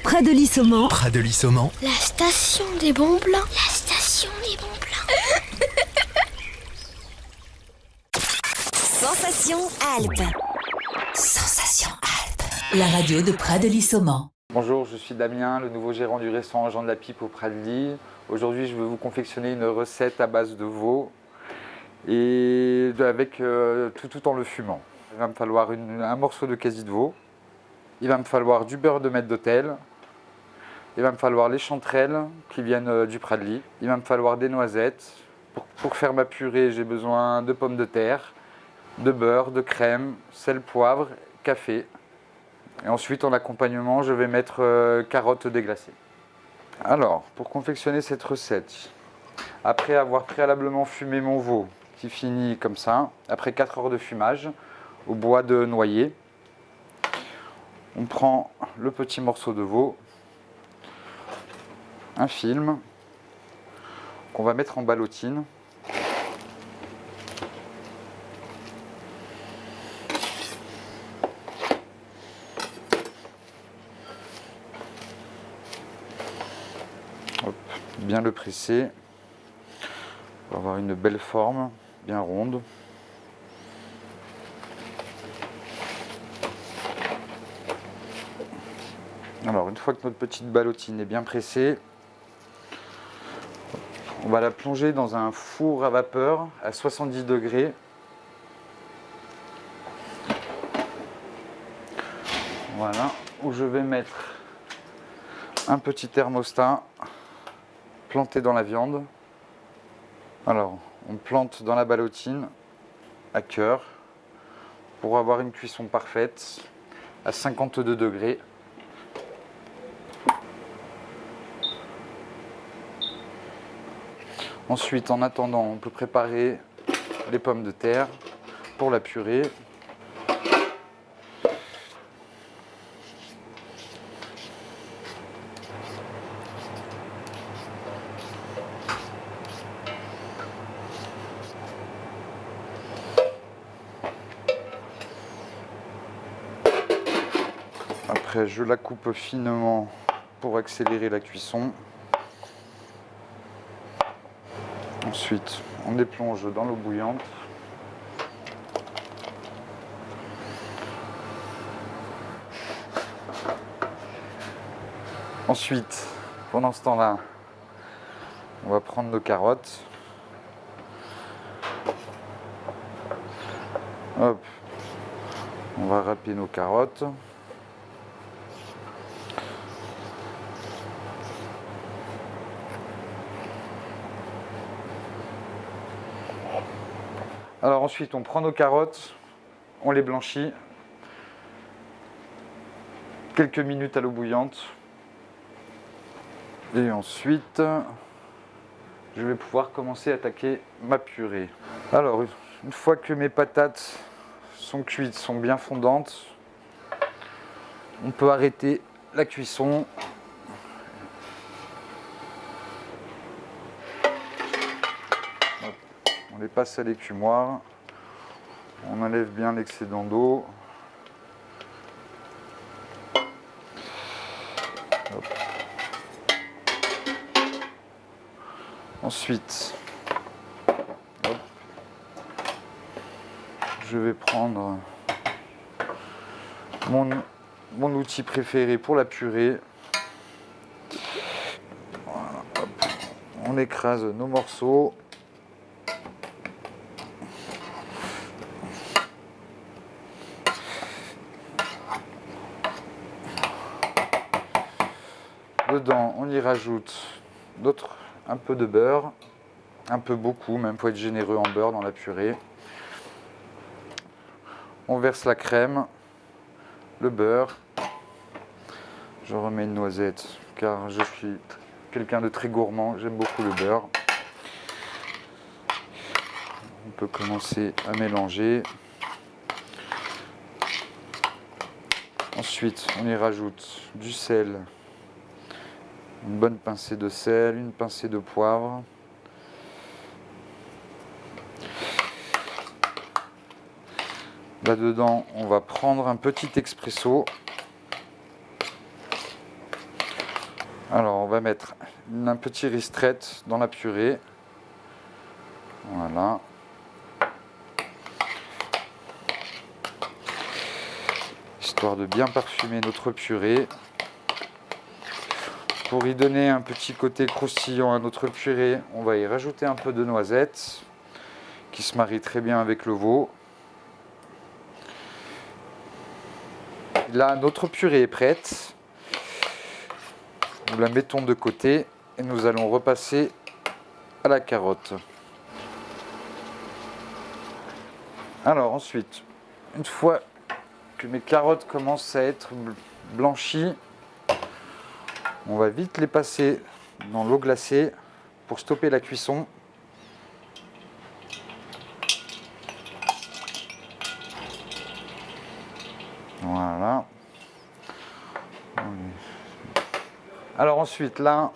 Pradely-Saumont. Pradely-Saumont. La station des bons plans. La station des bons plans. Sensation Alpes. Sensation Alpes. La radio de Pradely-Saumont. Bonjour, je suis Damien, le nouveau gérant du restaurant Jean de la Pipe au Pradely. Aujourd'hui, je vais vous confectionner une recette à base de veau et avec tout en le fumant. Il va me falloir un morceau de quasi de veau. Il va me falloir du beurre de maître d'hôtel. Il va me falloir les chanterelles qui viennent du Pradely. Il va me falloir des noisettes. Pour faire ma purée, j'ai besoin de pommes de terre, de beurre, de crème, sel, poivre, café. Et ensuite, en accompagnement, je vais mettre carottes déglacées. Alors, pour confectionner cette recette, après avoir préalablement fumé mon veau, qui finit comme ça, après 4 heures de fumage, au bois de noyer, on prend le petit morceau de veau, un film, qu'on va mettre en ballotine. Hop, bien le presser pour avoir une belle forme, bien ronde. Alors, une fois que notre petite ballotine est bien pressée, on va la plonger dans un four à vapeur à 70 degrés. Voilà, où je vais mettre un petit thermostat planté dans la viande. Alors, on plante dans la ballotine à cœur pour avoir une cuisson parfaite à 52 degrés. Ensuite, en attendant, on peut préparer les pommes de terre pour la purée. Après, je la coupe finement pour accélérer la cuisson. Ensuite, on les plonge dans l'eau bouillante. Ensuite, pendant ce temps-là, on va prendre nos carottes. Hop, on va râper nos carottes. Alors ensuite, on prend nos carottes, on les blanchit quelques minutes à l'eau bouillante. Et ensuite, je vais pouvoir commencer à attaquer ma purée. Alors, une fois que mes patates sont cuites, sont bien fondantes, on peut arrêter la cuisson. On les passe à l'écumoire, on enlève bien l'excédent d'eau. Ensuite, hop, je vais prendre mon outil préféré pour la purée. Voilà, hop, on écrase nos morceaux. Dedans, on y rajoute un peu de beurre, un peu beaucoup, même faut être généreux en beurre dans la purée. On verse la crème, le beurre. Je remets une noisette car je suis quelqu'un de très gourmand, j'aime beaucoup le beurre. On peut commencer à mélanger. Ensuite, on y rajoute du sel. Une bonne pincée de sel, une pincée de poivre. Là-dedans, on va prendre un petit expresso. Alors on va mettre un petit ristret dans la purée. Voilà. Histoire de bien parfumer notre purée. Pour y donner un petit côté croustillant à notre purée, on va y rajouter un peu de noisettes qui se marie très bien avec le veau. Là, notre purée est prête. Nous la mettons de côté et nous allons repasser à la carotte. Alors ensuite, une fois que mes carottes commencent à être blanchies, on va vite les passer dans l'eau glacée pour stopper la cuisson. Voilà. Alors ensuite, là,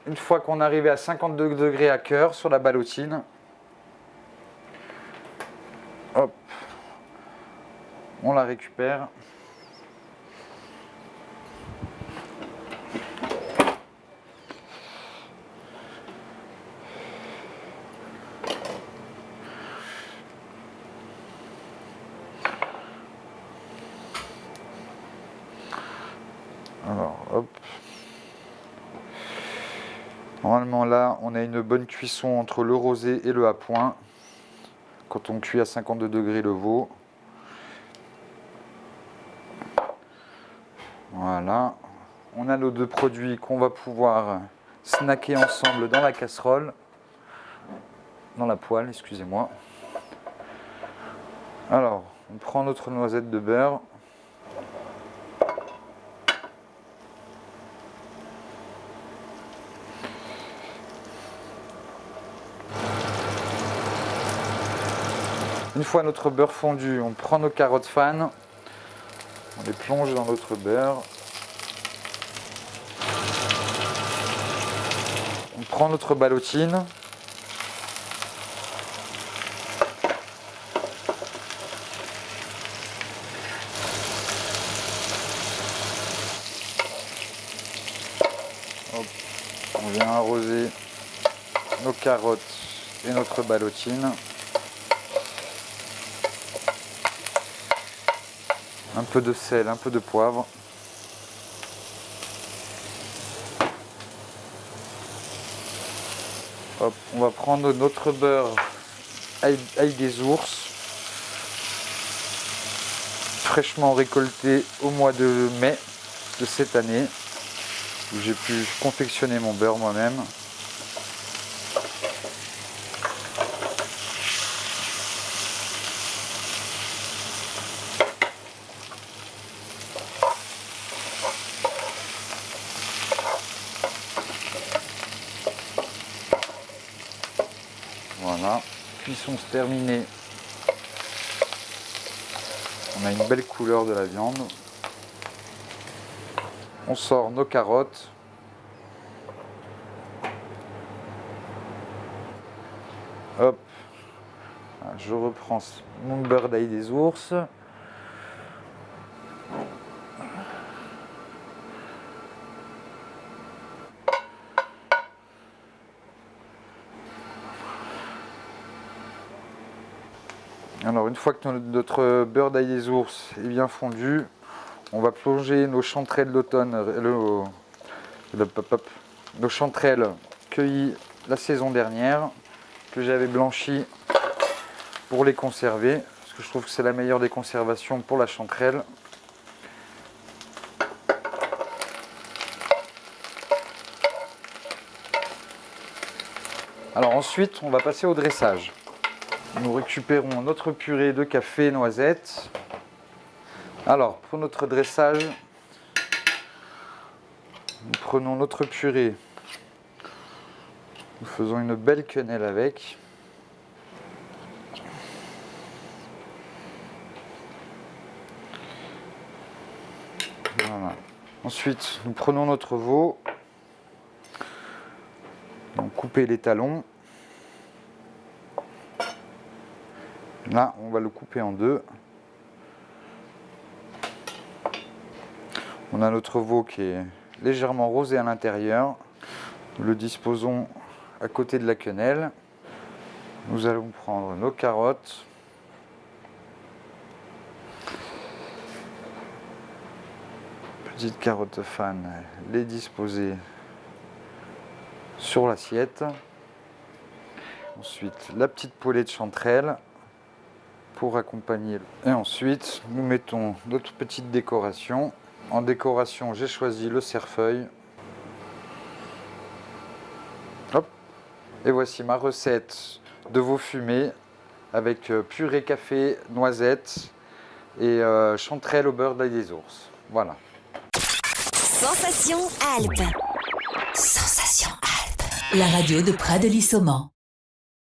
une fois qu'on est arrivé à 52 degrés à cœur sur la ballotine, hop, on la récupère. Alors, hop. Normalement là, on a une bonne cuisson entre le rosé et le à point quand on cuit à 52 degrés le veau. Voilà. On a nos deux produits qu'on va pouvoir snacker ensemble dans la casserole, dans la poêle, excusez-moi. Alors, on prend notre noisette de beurre. Une fois notre beurre fondu, on prend nos carottes fan, on les plonge dans notre beurre. On prend notre ballotine. Hop, on vient arroser nos carottes et notre ballotine. Un peu de sel, un peu de poivre. Hop, on va prendre notre beurre ail des ours, fraîchement récolté au mois de mai de cette année, où j'ai pu confectionner mon beurre moi-même. Voilà, cuisson terminée. On a une belle couleur de la viande. On sort nos carottes. Hop, je reprends mon beurre d'ail des ours. Alors une fois que notre beurre d'ail des ours est bien fondu, on va plonger nos chanterelles d'automne, nos chanterelles cueillies la saison dernière, que j'avais blanchies pour les conserver, parce que je trouve que c'est la meilleure des conservations pour la chanterelle. Alors ensuite, on va passer au dressage. Nous récupérons notre purée de café noisette. Alors, pour notre dressage, nous prenons notre purée. Nous faisons une belle quenelle avec. Voilà. Ensuite, nous prenons notre veau. On coupe les talons. Là, on va le couper en deux. On a notre veau qui est légèrement rosé à l'intérieur. Nous le disposons à côté de la quenelle. Nous allons prendre nos carottes. Petites carottes fan, les disposer sur l'assiette. Ensuite, la petite poêlée de chanterelle pour accompagner. Et ensuite, nous mettons notre petite décoration. En décoration, j'ai choisi le cerfeuil. Hop. Et voici ma recette de veau fumé avec purée café, noisettes et chanterelle au beurre d'ail des ours. Voilà. Sensation Alpes. Sensation Alpes. La radio de Pradely-Saumon.